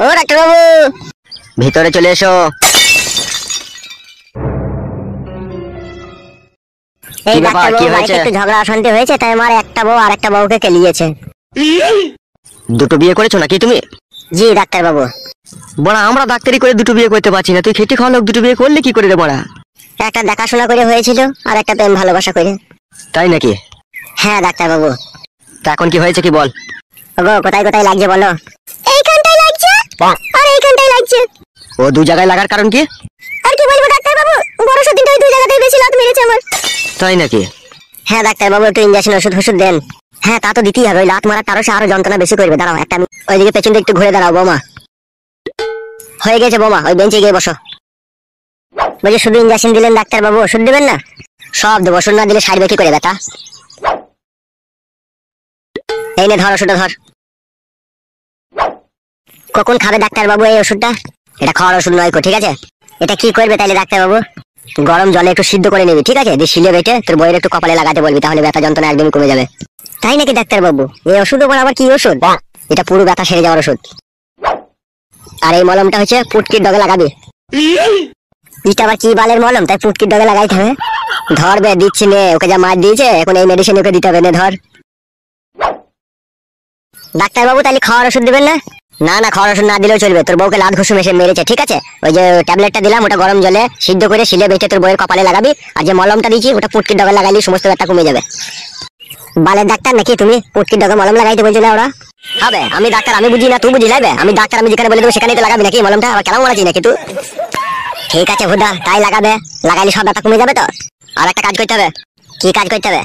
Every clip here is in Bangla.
ও ডাক্তার বাবু, ভিতরে চলে এসো। এই ডাক্তার বাবু, বাড়িতে একটু ঝগড়া অশান্তি হয়েছে, তাই আমার একটা বউ আর একটা বউকে কেলিয়েছে। দুটো বিয়ে করেছো নাকি তুমি? জি ডাক্তার বাবু। বড়া, আমরা ডাক্তারি করে দুটো বিয়ে করতে পারছি না, তুই খেটে খাওয়া লোক দুটো বিয়ে করলে কি করে রে বড়া? একটা দেখাশোনা করে হয়েছিল আর একটা প্রেম ভালোবাসা করে। তাই নাকি? হ্যাঁ ডাক্তার বাবু। তা এখন কি হয়েছে কি বল? ওগো, কোথায় কোথায় লাগছে বলো? এইখানটাই লাগছে আর এইখানটাই লাগছে। ও দু জায়গায় লাগার কারণ কি? আর কি বলবো ডাক্তার বাবু, বড় সত্যিটাই দুই জায়গাতেই বেশি লাত মেরেছে আমার। তাই নাকি? হ্যাঁ ডাক্তার বাবু, একটু ইনজেকশন ওষুধ দেন। হ্যাঁ তা তো দিতেই হবে, ওই লাত মারার তারও আরো যন্ত্রণা বেশি করবে। দাঁড়াও একটা, আমি ওইদিকে পেছন দিকে একটু ঘুরে দাঁড়াও। বোমা হয়ে গেছে বোমা, ওই বেঞ্চে গিয়ে বসো। বলছি শুধু ইনজেকশন দিলেন ডাক্তার বাবু, ওষুধ দিবেন না? সব দেবো, ওষুধ না দিলে সারবে কি করে ব্যথা? এই নে ধর ওষুধটা ধর। কখন খাবে ডাক্তার বাবু এই ওষুধটা? এটা খাওয়ার ওষুধ নয়, ঠিক আছে? এটা কি করবে তাইলে ডাক্তার বাবু? গরম জলে একটু সিদ্ধ করে নিবি, ঠিক আছে? দিয়ে শিলে বেটে তোর বইয়ের একটু কপালে লাগাতে বলবি, তাহলে ব্যথা যন্ত্রণা একদমই কমে যাবে। তাই নাকি ডাক্তার বাবু? এই ওষুধ আবার কি ওষুধ? এটা পুরো ব্যথা সেরে যাওয়ার ওষুধ। আর এই মলমটা হচ্ছে পুটকির ডগে লাগাবি। এটা আবার কি বালের মলম, তাই পুটকির ডগে লাগাইতে হবে? ধরবে, দিচ্ছি নে, ওকে যা মার দিয়েছে এখন এই মেডিসিন ওকে দিতে হবে, নে ধর। ডাক্তার বাবু তাহলে খাওয়ার ওষুধ দিবেন না? না না, খাওয়ার ওষুধ না দিলেও চলবে, তোর বউকে লাত ঘুষুম এসে মেরেছে, ঠিক আছে? ওই যে ট্যাবলেটটা দিলাম ওটা গরম জলে সিদ্ধ করে শিলে বেটে তোর বউয়ের কপালে লাগাবি, আর যে মলমটা দিয়েছি ওটা পুটকির ডগে লাগাইলে সমস্ত ব্যথা কমে যাবে। বালের ডাক্তার নাকি তুমি? পুটকির ডগে মলম লাগাইতে বলছো না ওরা? হবে, আমি ডাক্তার, আমি বুঝি না তুই বুঝি লাইবে? আমি ডাক্তার, আমি যেখানে বলে দেবো সেখানেই তো লাগাবি নাকি মলমটা? আবার কেমন বলাচ্ছি নাকি তুই? ঠিক আছে ভুদা, তাই লাগাবে, লাগাইলে সব ব্যথা কমে যাবে তো। আর একটা কাজ করতে হবে। কি কাজ করতে হবে?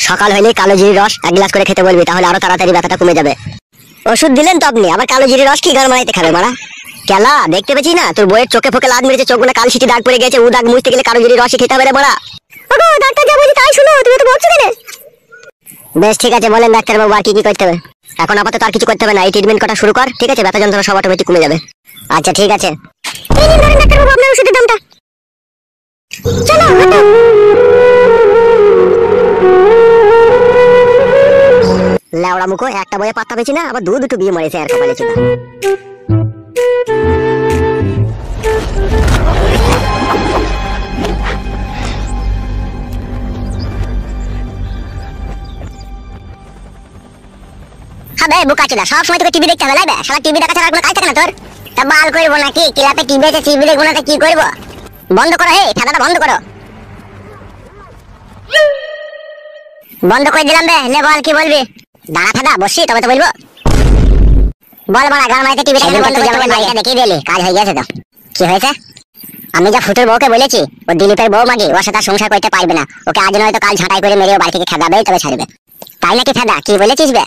সকাল হইলে কালো জিরির রস 1 গ্লাস করে খেতে বলবি, তাহলে আরো তাড়াতাড়ি ব্যথাটা কমে যাবে। ওষুধ দিলেন তো আপনি, আবার কালো জিরির রস কি গান মারাইতে খাবে মারা? কেলা দেখতে পেয়েছি না তোর বইয়ের চোখে ফোকে লাত মেরেছে, চোখগুলো কাল সিটি দাগ পড়ে গেছে, ও দাগ মুছতে গেলে কালো জিরির রসই খেতে হবে রে মারা। ওগো ডাক্তার যা বলি তাই শুনো, তুমি তো বলছো কেন? বেশ ঠিক আছে, বলেন ডাক্তার বাবু আর কি কি করতে হবে? এখন আপাতত আর কিছু করতে হবে না, এই ট্রিটমেন্ট করা শুরু কর, ঠিক আছে? ব্যথা যন্ত্রণা সব অটোমেটিক কমে যাবে। আচ্ছা ঠিক আছে, এই নিন ধরেন ডাক্তার বাবু আপনার ওষুধের দামটা। চলো হাঁটো। লেওড়া মুখো, একটা বইয়ে পাত্তা পেয়েছি না, আবার দুটো বিয়ে মারিয়েছে আর কপালে চুদা। হ্যাঁ বোকা চুদা, সব সময় তোকে টিভি দেখতে হবে লাগবে? শালা টিভি দেখা ছাড়া আর কোনো কাজ থাকে না তোর? তা বাল করবো নাকি? ক্লাবে টিভি আছে, টিভি দেখবো না, কি করবো? বন্ধ করো, হে ঠান্ডাটা বন্ধ করো। বন্ধ করে দিলাম বে, লে বল কি বলবি? দাঁড়া ফাদা বসি তবে তো বলবো। বল বড়া, গান মাইতে টিভিটা বন্ধ করে যাবে, লাইটটা দেখিয়ে দিলি, কাজ হয়ে গেছে তো। কি হয়েছে? আমি যা ফুটের বউকে বলেছি, ও দিলীপের বউ মাগি, ওর সাথে সংসার করতে পারবে না, ওকে আজ নয়তো কাল ঝাঁটাই করে মেরে বাড়ি থেকে খেদাবেই তবে ছাড়বে। তাই নাকি ফাদা? কি বলেছিস বে?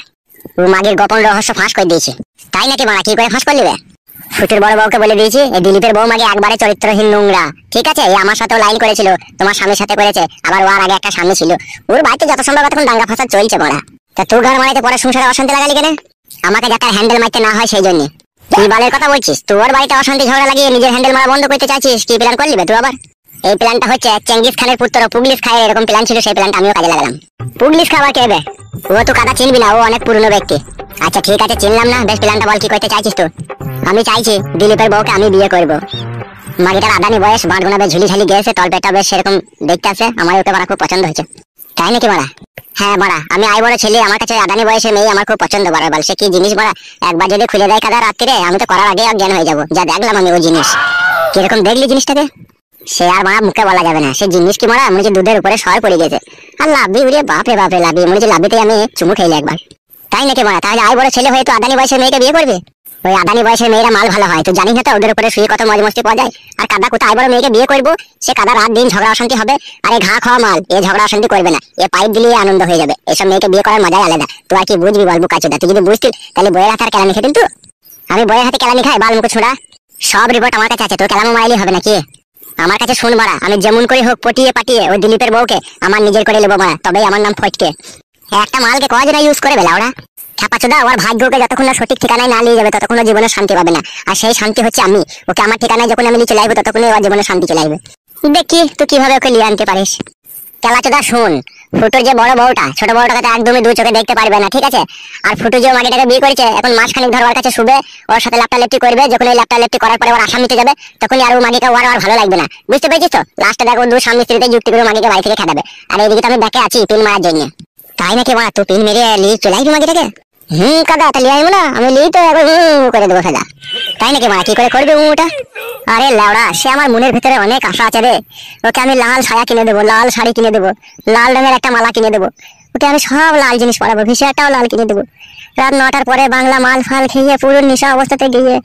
ও মাগির গোপন রহস্য ফাঁস করে দিয়েছি। তাই নাকি মারা? কি করে ফাঁস করলি বে? ফুটের বড় বউকে বলে দিয়েছি এই দিলীপের বউ মাগি একবারে চরিত্রহীন নোংরা, ঠিক আছে? এই আমার সাথেও লাইন করেছিল, তোমার স্বামীর সাথে করেছে, আবার ওর আগে একটা স্বামী ছিল। ওর বাড়িতে যত সম্ভব এখন দাঙ্গা ফাসাদ চলছে বড়া। তা তোর গান মারাইতে পরে সংসারে অশান্তি লাগালি কেন? আমাকে যাতে হ্যান্ডেল মারতে না হয় সেই জন্য। তুই বালের কথা বলছিস? তোর বাড়িতে অশান্তি ঝগড়া লাগিয়ে নিজের হ্যান্ডেল মারা বন্ধ করতে চাইছিস? কি প্ল্যান করলি বে তুই আবার? এই প্ল্যানটা হচ্ছে চেঙ্গিস খানের পুত্র পুগলিশ খায়ের এরকম প্ল্যান ছিল, সেই প্ল্যানটা আমিও কাজে লাগালাম। পুগলিশ খাবার কে বে? ও তো কাদা চিনবি না, ও অনেক পুরনো ব্যক্তি। আচ্ছা ঠিক আছে, চিনলাম না, বেশ প্ল্যানটা বল কি করতে চাইছিস তুই? আমি চাইছি দিলীপের বউকে আমি বিয়ে করবো। মাগিটার আদানি বয়স, বাঁটগোনা বেশ ঝুলি ঝালি গেছে, তলপেটটা বেশ সেরকম দেখতে আছে, আমার ওকে বাড়া খুব পছন্দ হয়েছে। তাই নাকি বাড়া? হ্যাঁ বাড়া, আমি আই বড় ছেলে, আমার কাছে আদানি বয়সের মেয়ে আমার খুব পছন্দ। বাড়া বল সে কি জিনিস বাড়া, একবার যদি খুলে দেয় কাদা রাত্রিরে, আমি তো করার আগে অজ্ঞান হয়ে যাবো। যা দেখলাম আমি ওই জিনিস, কিরকম দেখলি জিনিসটাকে? সে আর বাড়া মুখে বলা যাবে না, সে জিনিস কি মারা, মনে হচ্ছে দুধের উপরে সর পড়ে গেছে। আর লাভি উড়ে বাপরে বাপরে লাভি, মনে হচ্ছে লাভিতে আমি চুমু খেলে একবার। তাই নাকি মারা? তাহলে আই বড় ছেলে হয়ে তো আদানি বয়সের মেয়েকে বিয়ে করবে? ওই আদানি বয়সের মেয়েরা মাল ভালো হয়, তুই জানিস না তো? ওদের উপরে শুয়ে কত মজ মস্তি পাওয়া যায়। আর কাদা কোথায় আই বড় মেয়েকে বিয়ে করবো? সে কাদা রাত দিন ঝগড়া অশান্তি হবে, আর এই ঘা খাওয়া মাল এ ঝগড়া অশান্তি করবে না, এ পাইপ দিলে আনন্দ হয়ে যাবে। এসব মেয়েকে বিয়ে করার মজাই আলাদা। তুই আর কি বুঝবি বলবো কাচুদা? তুই যদি বুঝতিস তাহলে বইয়ের হাতে আর কেলানি খেতেন। তো আমি বইয়ের হাতে কেলানি খাই বাল মুখ ছোড়া? সব রিপোর্ট আমার কাছে আছে, তোর কেলামো মারাইলে হবে নাকি? আমার কাছে শুন মারা, আমি যেমন করে হোক পটিয়ে পাটিয়ে ওই দিলীপের বউকে আমার নিজের করে নেবো মারা, তবেই আমার নাম ফটকে। একটা মালকে কজনা ইউজ করে বেলা ওরা ছাপাচোদা, ওর ভাগ্যকে যতক্ষণ না সঠিক ঠিকানায় না নিয়ে যাবে ততক্ষণ জীবনে শান্তি পাবে না। আর সেই শান্তি হচ্ছে আমি, ওকে আমার ঠিকানায় যখন আমি নিয়ে চলে আসবো ততক্ষণই ওর জীবনে শান্তি চলে আসবে। দেখি তুই কিভাবে ওকে নিয়ে আনতে পারিস। চালাচোদা শোন, ফুটোর যে বড় বউটা ছোট বউটাকে তো একদমই দু চোখে দেখতে পারবে না, ঠিক আছে? আর ফুটো যে মাগিটাকে বিয়ে করেছে এখন মাসখানেক ধরে ওর কাছে শুবে, ওর সাথে ল্যাপটা করবে। যখন ওই ল্যাপটা করার পরে ওর আশা মিটে যাবে তখনই আর ও মাগিকে ওর আর ভালো লাগবে না, বুঝতে পেরেছিস তো? লাস্টে দেখো দু স্বামী স্ত্রীতে যুক্তি করে মাগিকে বাড়ি থেকে খেদাবে। আর এইদিকে তো আমি দেখে আছি পিন মারার জন্য। তাই নাকি বড়া? তুই পিন মেরে লিয়ে চলে আসবি মাগিটাকে? কাদা তা লিয়ে আসবো না আমি, লিয়ে তো একবার করে দেবো খেদা। তাই নাকি বড়া? কি করে করবে ওটা? আরে লেওড়া, সে আমার মনের ভিতরে অনেক আশা আছে রে। ওকে আমি লাল সায়া কিনে দেবো, লাল শাড়ি কিনে দেবো, লাল রঙের একটা মালা কিনে দেবো। ওকে আমি সব লাল জিনিস পরাবো, ভিসিআরটাও লাল কিনে দেবো। রাত 9টার পরে বাংলা মাল ফাল খেয়ে পুরো নেশা অবস্থাতে গিয়ে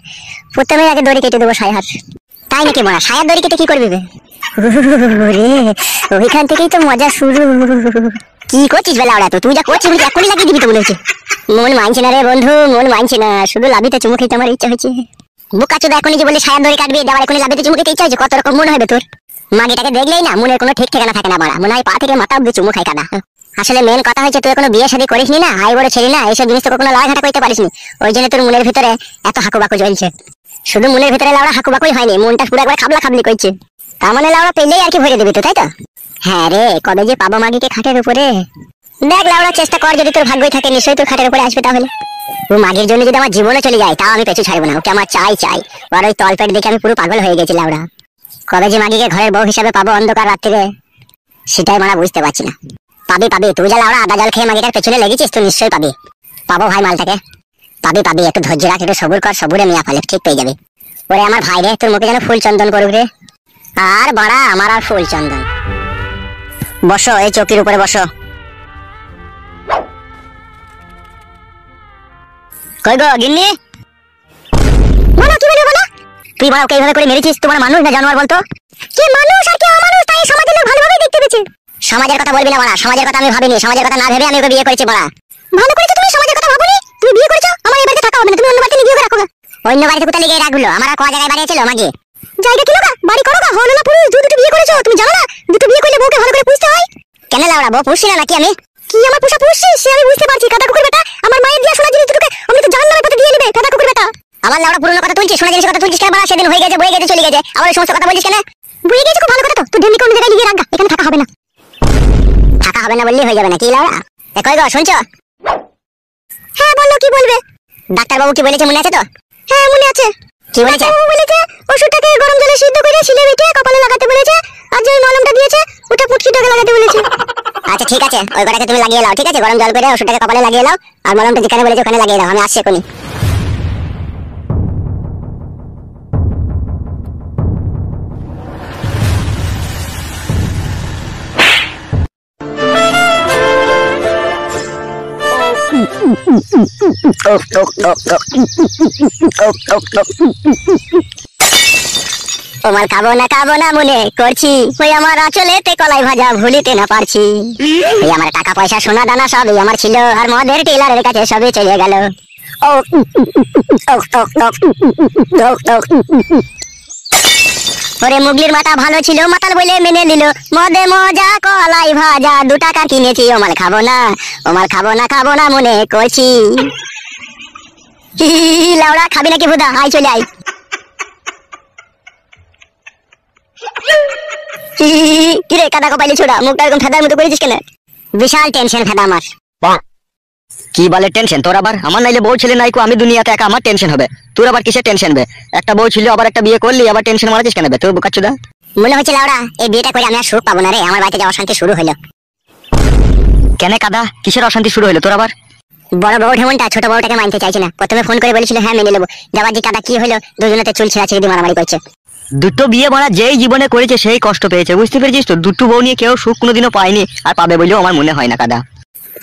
প্রথমে আগে দড়ি কেটে দেবো সায়ার। তাই নাকি বড়া? সায়ার দড়ি কেটে কি করবি রে? ওইখান থেকেই তো মজা শুরু। কি করছিস বেলা ওরা? তুই যা করছিস এখনই লাগিয়ে দিবি তো মনে হচ্ছে। মন মানছে না রে বন্ধু, মন মানছে না। শুধু লাভিতে চুমু খেতে আমার ইচ্ছা হয়েছে। বুকাচোদা এখনই যে বলে সায়ার দড়ি কাটবি, দেওয়ার এখনই লাভিতে চুমু খেতে ইচ্ছা হয়েছে। কত রকম মনে হবে তোর? মাগিটাকে দেখলেই না মনের কোনো ঠিক ঠিকানা থাকে না বড়া, মনে হয় পা থেকে মাথা অব্দি চুমু খাই কাদা। আসলে মেন কথা হচ্ছে তুই কোনো বিয়ে শাদী করিসনি না, হাই বড় ছেলে না, এইসব জিনিস তো কখনো লড়াঘাটা করতে পারিসনি। ওই জন্য তোর মনের ভিতরে এত হাকুবাকু জ্বলছে। শুধু মনের ভিতরে লাউড়া হাকুবাকুই হয়নি, মনটা পুরো একবার খাবলা খাবলি করছে। তার মানে লাউড়া পেলেই আর কি ভরে দিবি তো, তাই তো? হ্যাঁ রে, কবে যে পাবো মাগিকে খাটের উপরে। দেখ লাউড়া, চেষ্টা কর, যদি তোর ভাগ্যই থাকে নিশ্চয়ই তোর খাটের উপরে আসবে। তাহলে ও মাগির জন্য যদি আমার জীবনে চলে যায় তাও আমি পেছু ছাড়বো না, ওকে আমার চাই চাই। আর ওই তলপেট দেখে আমি পুরো পাগল হয়ে গেছি লাউড়া। কবে যে মাগিকে ঘরের বউ হিসাবে পাবো অন্ধকার রাত্রিরে সেটাই মারা বুঝতে পারছি না। পাবি পাবি, তুই যা লাউড়া আদা জল খেয়ে মাগিটার পেছনে লেগেছিস, তুই নিশ্চয়ই পাবি। পাবো ভাই মালটাকে, পাবি পাবি। একটু ধৈর্য রাখ, একটু সবুর কর, সবুরে মিয়া ফেলে ঠিক পেয়ে যাবি। ওরে আমার ভাই রে, তোর মুখে যেন ফুল চন্দন করুক রে। আর বাড়া আমার আর ফুল চন্দন। বসো, এই চৌকির উপরে বসো। কই গো গিন্নি? বলো কি বলবো বলো? তুই বাড়া ওকে এইভাবে করে মেরেছিস, তোমার মানুষ না জানোয়ার বলতো? কি মানুষ আর কি অমানুষ তাই সমাজের লোক ভালোভাবেই দেখতে পেয়েছে। সমাজের কথা বলবি না বাড়া, সমাজের কথা আমি ভাবিনি। সমাজের কথা না ভেবে আমি ওকে বিয়ে করেছি বাড়া। ভালো করেছো তুমি, সমাজের কথা ভাবনি। তুমি বিয়ে করেছো, আমার এই বাড়িতে থাকা হবে না, তুমি অন্য বাড়িতে নিয়ে গিয়ে রাখো। অন্য বাড়িতে কোথায় লিখে রাখলো? আমার আর কোয়া জায়গায় বাড়ি ছিল মাগি? জায়গা কিলো গা, বাড়ি করো গা, হলো না পুরুষ। দুটো বিয়ে করেছো, তুমি জানো না দুটো বিয়ে করলে বউকে ভালো করে পুষতে হয়? কেন লাউড়া, বউ পুষছি না নাকি আমি? কি আমার পোষা পুষছিস সে আমি বুঝতে পারছি। কাদা কুকুর বেটা, আমার মায়ের দিয়া শোনা জিনিস দুটোকে আমি তো জাহান্নামের পথে দিয়ে নেবে। কাদা কুকুর বেটা, আমার লাউড়া পুরনো কথা তুলছিস, শোনা জিনিস কথা তুলছিস কেন? বাড়া সেদিন হয়ে গেছে, বয়ে গেছে, চলে গেছে, আবার এই সমস্ত কথা বলছিস কেন? বয়ে গেছে খুব ভালো কথা তো, তুই ঢেমনি কোন জায়গায় লিখে রাখা, এখানে থাকা হবে না। থাকা হবে না বললেই হয়ে যাবে না কি লাউড়া? এ কই গো শুনছো? হ্যাঁ বলো, কি বলবে? ডাক্তার বাবু কি বলেছে মনে আছে তো? হ্যাঁ মনে আছে। কি বলেছে? বলেছে ওষুধটাকে গরম জলে সিদ্ধ করে শিলে বেটে কপালে লাগাতে বলেছে, আর যে মলমটা দিয়েছে ওটা পুটকিটাকে লাগাতে বলেছে। আচ্ছা ঠিক আছে, ওই কটাকে তুমি লাগিয়ে নাও, ঠিক আছে? গরম জল করে ওষুধটাকে কপালে লাগিয়ে নাও, আর মলমটা যেখানে বলেছে ওখানে লাগিয়ে দাও। আমি আসছি এখনই। তোমার খাবো না মনে করছি, ওই আমার আঁচলেতে কলাই ভাজা ভুলিতে না পারছি। এই আমার টাকা পয়সা সোনা দানা সবই আমার ছিল, আর মদের টেলারের কাছে সবই চলে গেল। ওরে মুগলির মাথা ভালো ছিল, মাতাল বলে মেনে নিল, মদে মজা কলাই ভাজা 2 টাকা কিনেছি। ও মাল খাবো না মনে করছি। লাউড়া খাবি নাকি ভুদা? আয় চলে আয়। কিরে কাদা কপাইলে ছোড়া, মুখটা এরকম ফেদার মতো করেছিস কেন? বিশাল টেনশন ফেদা আমার। কি বলে টেনশন তোর আবার? আমার নাইলে বউ ছেলে নাইকো, আমি দুনিয়াতে একা, আমার টেনশন হবে। তোর আবার কিসের টেনশন বে? একটা বউ ছিল, আবার একটা বিয়ে করলি, আবার টেনশন মারাছিস কেন বে? তোর বোকাচোদা মনে হচ্ছে লাউড়া এই বিয়েটা করে আমি আর সুখ পাবো না রে, আমার বাড়িতে যে অশান্তি শুরু হলো। কেন কাদা, কিসের অশান্তি শুরু হলো তোর আবার? বড় বউ ঢেমনটা ছোট বউটাকে মানতে চাইছে না। প্রথমে ফোন করে বলেছিল হ্যাঁ মেনে নেবো, যাবার যে কাদা কি হলো, দুজনেতে চুল ছেঁড়াছিড়ি দিয়ে মারামারি করছে। দুটো বিয়ে মারা যেই জীবনে করেছে সেই কষ্ট পেয়েছে, বুঝতে পেরেছিস তো? দুটো বউ নিয়ে কেউ সুখ কোনোদিনও পায়নি, আর পাবে বলেও আমার মনে হয় না কাদা।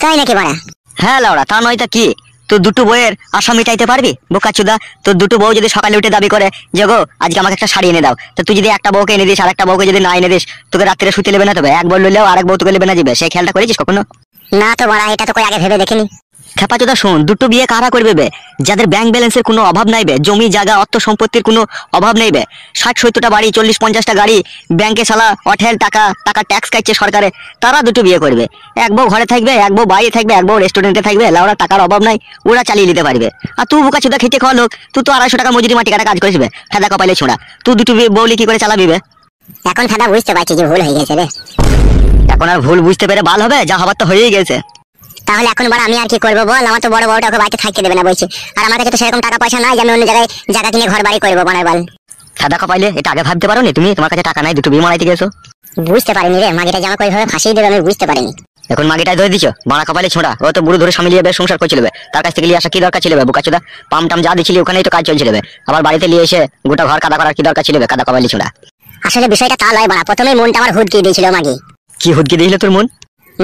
তাই নাকি বাড়া? হ্যাঁ লাউড়া, তা নয় তা কি? তোর দুটো বউয়ের আশা মিটাইতে পারবি বোকাচোদা? তোর দুটো বউ যদি সকালে উঠে দাবি করে যে গো আজকে আমাকে একটা শাড়ি এনে দাও, তো তুই যদি একটা বউকে এনে দিস আর একটা বউকে যদি না এনে দিস, তোকে রাত্রে শুতে নেবে না? তবে এক বউ লইলেও আরেক বউ তোকে নেবে না যাবে, সেই খেয়ালটা করেছিস কখনো? না তো বাড়া, এটা তো কই আগে ভেবে দেখিনি। খেপাচোদা শোন, দুটো বিয়ে কারা করবে বে? যাদের ব্যাংক ব্যালেন্সের কোনো অভাব নাই বে, জমি জায়গা অর্থ সম্পত্তির কোনো অভাব নেই বে, 60-70টা বাড়ি 40-50টা গাড়ি, ব্যাংকে সালা অঠেল টাকা ট্যাক্স কাটছে সরকারে, তারা দুটো বিয়ে করবে। এক বউ ঘরে থাকবে, এক বউ বাইরে থাকবে, এক বউ রেস্টুরেন্টে থাকবে, লাউড়া টাকার অভাব নাই, ওরা চালিয়ে নিতে পারবে। আর তুই বোকাচোদা খেতে খাওয়া লোক, তুই তো 250 টাকা মজুরি মাটি কাটা কাজ করিস বে, ফেদা কপাইলে ছোঁড়া, তুই দুটো বউলি কি করে চালাবি বে? এখন ফাদা বুঝতে পারছি যে ভুল হয়ে গেছে রে। এখন আর ভুল বুঝতে পেরে ভালো হবে, যা হবার তো হয়েই গেছে। তাহলে এখন বড় আমি আর কি করবো বল? আমার তো বড় বউটা ওকে বাড়িতে থাকতে দেবে না বলছে, আর আমার কাছে তো সেরকম টাকা পয়সা নাই যে আমি অন্য জায়গায় জায়গা কিনে ঘর বাড়ি করবো বানার বল। সাদা কপাইলে এটা আগে ভাবতে পারো নি তুমি? তোমার কাছে টাকা নাই, দুটো বিয়ে মারাইতে গেছো। বুঝতে পারিনি রে, মাগিটা যে আমাকে ওইভাবে ফাঁসিয়ে দেবে আমি বুঝতে পারিনি। এখন মাগিটাই ধরে দিছো, বাড়া কপালে ছোঁড়া। ও তো বুড়ো ধরে স্বামী লিয়ে বেশ সংসার করছিল, তার কাছ থেকে লিয়ে আসা কি দরকার ছিল? বুকাচোদা পাম টাম যা দিছিলি ওখানেই তো কাজ চলছিল, আবার বাড়িতে নিয়ে এসে গোটা ঘর কাদা করার কি দরকার ছিল? কাদা কপালি ছোঁড়া। আসলে বিষয়টা তা লয় বাড়া, প্রথমেই মনটা আমার হুদকিয়ে দিয়েছিল মাগি। কি হুদকি দিয়েছিল তোর মন?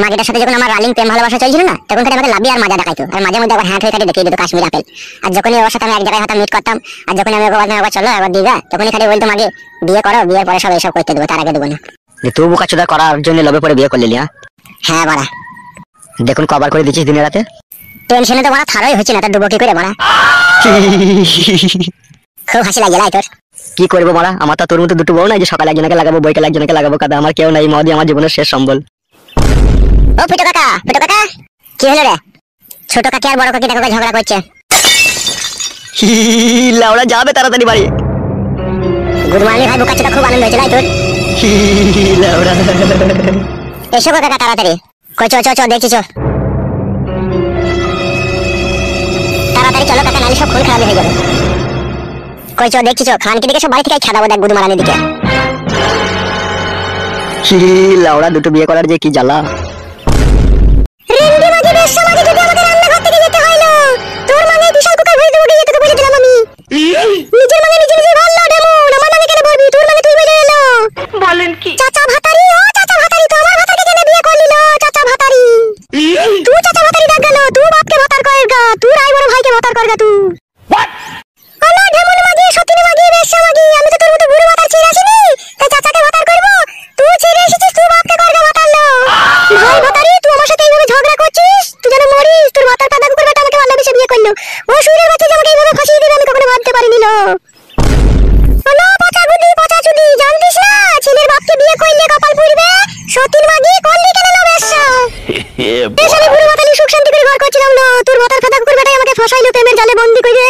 মাগিটার সাথে যখন আমার রালিং প্রেম ভালোবাসা চলছিল না, তখন থেকে আমাকে লাভি আর মাজা দেখাইতো, আর মাঝে মধ্যে আবার হ্যাঁ হয়ে দেখিয়ে দিত কাশ্মীর আপেল। আর যখনই ওর সাথে আমি এক জায়গায় হতাম মিট করতাম, আর যখন আমি ওকে একবার চলো একবার দিবা, তখনই খালি বলতো মাগে বিয়ে করো, বিয়ের পরে সব এইসব করতে দেবো, তার আগে দেবো না। তুই বুকাচোদা করার জন্য লোভে পড়ে বিয়ে করলি? হ্যাঁ বাড়া, দেখুন কবার করে দিচ্ছিস দিনে রাতে। টেনশনে তো বাড়া থারই হচ্ছে না, তার ডুবো কি করে বাড়া। খুব হাসি লাগে লাই তোর। কি করবো বলা, আমার তো তোর মতো দুটো বউ নাই যে সকালে একজনকে লাগাবো বইকালে একজনকে লাগাবো কাদা। আমার কেউ নাই, মদি আমার জীবনের শেষ সম্বল। ও পিটো কাকা, পিটো কাকা কি হলো রে? ছোট কাকি আর বড় কাকি দেখো ঝগড়া করছে। লাউড়া যাবে তাড়াতাড়ি বাড়ি। গুড মর্নিং ভাই, বুকাচোদা খুব আনন্দ হয়েছে লাই তোর। লাউড়া এসো গো কাকা তাড়াতাড়ি। কই চো চো চো দেখছি চো, তাড়াতাড়ি চলো কাকা, নালে সব খুন খারাপ হয়ে যাবে। কই চো দেখছি চো, খানকি দিকে সব বাড়ি থেকে ছাড়াবো দেখ গুদ মারানির দিকে। লাউড়া দুটো বিয়ে করার যে কি জ্বালা। রিন্দি মাঝি বেশ্যা মাঝি, যদি আমাকে রান্নাঘর থেকে যেতে হইলো, তোর মানে বিশাল কুকার ভরে দেবো গিয়ে, তোকে বলে দিলাম আমি। নিজের মানে নিজে নিজে ভালো ডেমন, আমার মানে কেন বলবি? তোর মানে তুই বলে এলো। বলেন কি? চাচা ভাতারি, ও চাচা ভাতারি, তো আমার ভাতারকে কেন বিয়ে করলি লো? চাচা ভাতারি তুই, চাচা ভাতারি ডাক গেল, তুই বাপকে ভাতার করের গা, তুই রাই বড় ভাইকে ভাতার কর গা তুই। আলো ঢেমন মাগি, সতীন মাগি, বেশ্যা মাগি, আমি তো তোর মতো বুড়ো ভাতার ছেড়ে আসিনি, তাই চাচাকে ভাতার করব? তুই ছেড়ে এসেছিস, তুই বাপকে কর গা ভাতার লো। ভাই ভাতারি, তুই আমার সাথে এইভাবে ঝগড়া করছিস, তুই যেন মরিস। তোর ভাতার কাদা কুকুর বেটা আমাকে ভালোবেসে বিয়ে করলো, ও সুরের বাচ্চা যে আমাকে এইভাবে ফাঁসিয়ে দিবে আমি কখনো ভাবতে পারিনি লো। আলো পচা গুদি, পচা চুদি, জানতিস না ছেলের বাপকে বিয়ে করলে কপাল পুড়বে? সতীন মাগি করলি কেন লো বেশ্যা? বেশ আমি বুড়ো ভাতালি সুখ শান্তি করে ঘর করছিলাম লো, তোর ভাতার কাদা কুকুর বেটাই আমাকে ফাঁসাইলো প্রেমের জালে বন্দি করে।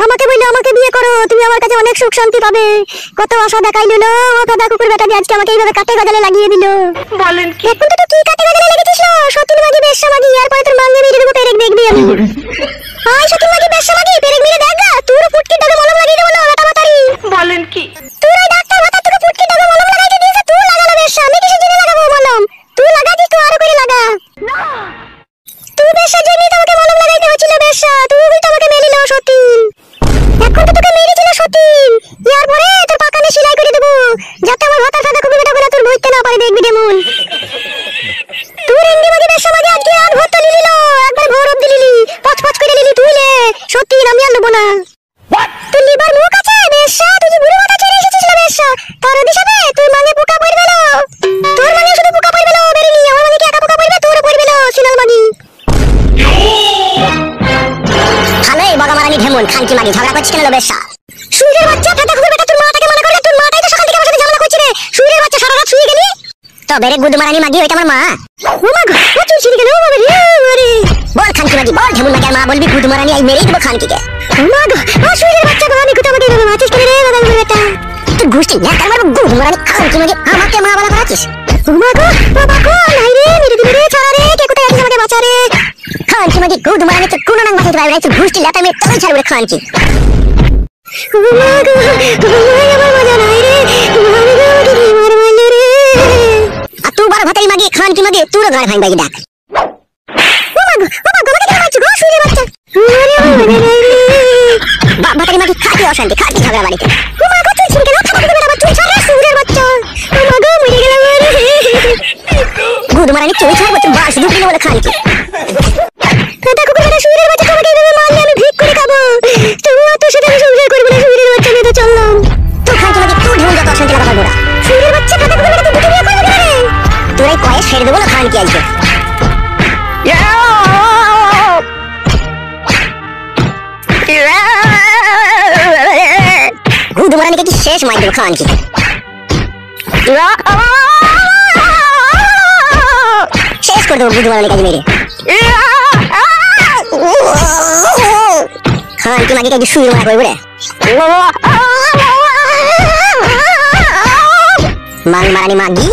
আমাকে বললো আমাকে বিয়ে করো, তুমি আমার কাছে অনেক সুখ শান্তি পাবে, কত আশা দেখাইলো লো। ও কাদা কুকুর বেটা দিয়ে আজকে আমাকে এইভাবে কাটে গজালে লাগিয়ে দিল। বলেন কি? এখন তো তুই কি কাটে গজালে লেগেছিস লো? সতীন মাগি বেশ্যা মাগি, এরপরে তোর মাঙ্গে মেরে দেবো, পেরেক দেখবি আমি। হাই সতীন মাগি বেশ্যা মাগি, পেরেক মেরে দেখ গা, তোর ফুটকির ডাবে মলম লাগিয়ে দেবো লো বেটা ভাতারি। বলেন কি? তুই ওই ডাক্তার ভাতার তোকে ফুটকির ডাবে মলম লাগাইতে দিয়েছে, তুই লাগালো বেশ্যা, আমি কিসের জন্য লাগাবো মলম? তুই লাগাছিস, তুই আরো করে লাগা। তুই বেশ্যা জন্যই তো আমাকে মলম লাগাইতে হচ্ছিল বেশ্যা, তুই তো আমাকে মেলিলো সতীন। এখন তো তোকে মেরেছিল সতীন, এরপরে তোর পাকানে সেলাই করে দেবো, যাতে আমার ভাতার কাদা কুকুর বেটা করে তোর বইতে না পারে, দেখবি ডেমন। তুই রেন্ডি মাগি বেশ্যা মাগি, আজকে রাত ভোর তো লিলি লো, একবার ভোর অব্দি লিলি, পচ করে লিলি তুই লে সতীন, আমি আর নেবো না। তুই লিবার মুখ আছে বেশ্যা, তুই যে বুড়ো মাথা ছেড়ে এসেছিস বেশ্যা, তার অভিশাপে তুই মানে পোকা পড়বে লো। তোর মানে শুধু পোকা পড়বে লো বেরিনি, আমার মানে কি একা পোকা পড়বে? তোরও পড়বে লো সিনাল মাগি। ভালোই বগা মারানি ঢেমন, খানকি মাগি, ঝগড়া করছিস কেন লো বেশ্যা? সুরের বাচ্চা ফাটা কুকুর বেটা, তোর মাটাকে মনে করলে, তোর মাটাই তো সকাল থেকে আমার সাথে ঝামেলা করছে রে। সুরের বাচ্চা সারা রাত শুয়ে গেলি তো বেরে গুদ মারানি মাগি, ওইটা আমার মা। ও মা গো, ও চুল ছিঁড়ে গেল, ও বাবা রে আরে। বল খানকি মাগি বল, ঢেমন মাগি আর মা বলবি গুদ মারানি, আই মেরেই দেবো খানকিকে। ও মা গো, ও সুরের বাচ্চা গো, আমি কোথা আমাকে এইভাবে মারছিস কেন রে বাবা বেটা? তুই ঘুষটি নেকার মারবো গুদ মারানি খানকি মাগি, আমাকে মা বলা করাচ্ছিস? ও মা গো, বাবা গো, নাই রে মেরে দিলে রে, ছাড়া রে, কে কোথায় আছিস আমাকে বাঁচা রে। খানকি মাগি গুদ মারানি তোর কোনো নাম বাঁচাতে পারবে না, তুই ঘুষটি লেতা মেরে তবেই ছাড়বে রে খানকি। ও মা গো, ও মা আমার মজা নাই রে, আমি গো আমাকে কি মার মারলো রে। আর তুই বড় ভাতারি মাগি খানকি মাগি, তোরও গাড় ভাঙ বাইকি ডাক। ও মা গো, ও মা গো, আমাকে কেন মারছিস গো সুরের বাচ্চা? বাপ ভাতারি মাগি খাটি অশান্তি, খাটি ঝগড়া বাড়িতে। ও মা গো, তুই ছিনকে না খাটা কুকুর বেটা, তুই ছাড় রে সুরের বাচ্চা। ও মা গো, মরে গেলাম রে। গুদ মারানি তুই ছাড়বো, তুই বাস ঢুকলি না বলে খানকি। কাটা কুকুর বেটা সুরের বাচ্চা, তোমাকে এইভাবে মারলে আমি ভিক করে খাবো, তবুও তোর সাথে আমি সংসার করবো না সুরের বাচ্চা, আমি তো চললাম। তুই খানকি মাগি, তুই ঢেমন যত অশান্তি লাগা পারবো না। সুরের বাচ্চা কাটা কুকুর বেটা, তুই দুটো বিয়ে করবি না রে? তোর এই কয়ে ছেড়ে দেবো না খানকি আজকে। গুদ মারানিকে কি শেষ মার দেবো খানকি। শেষ করে দেবো গুদ মারানি কাজ মেরে। খানকি মাগি কাজ শুয়ে মারা করবো রে। মাল মারানি মাগি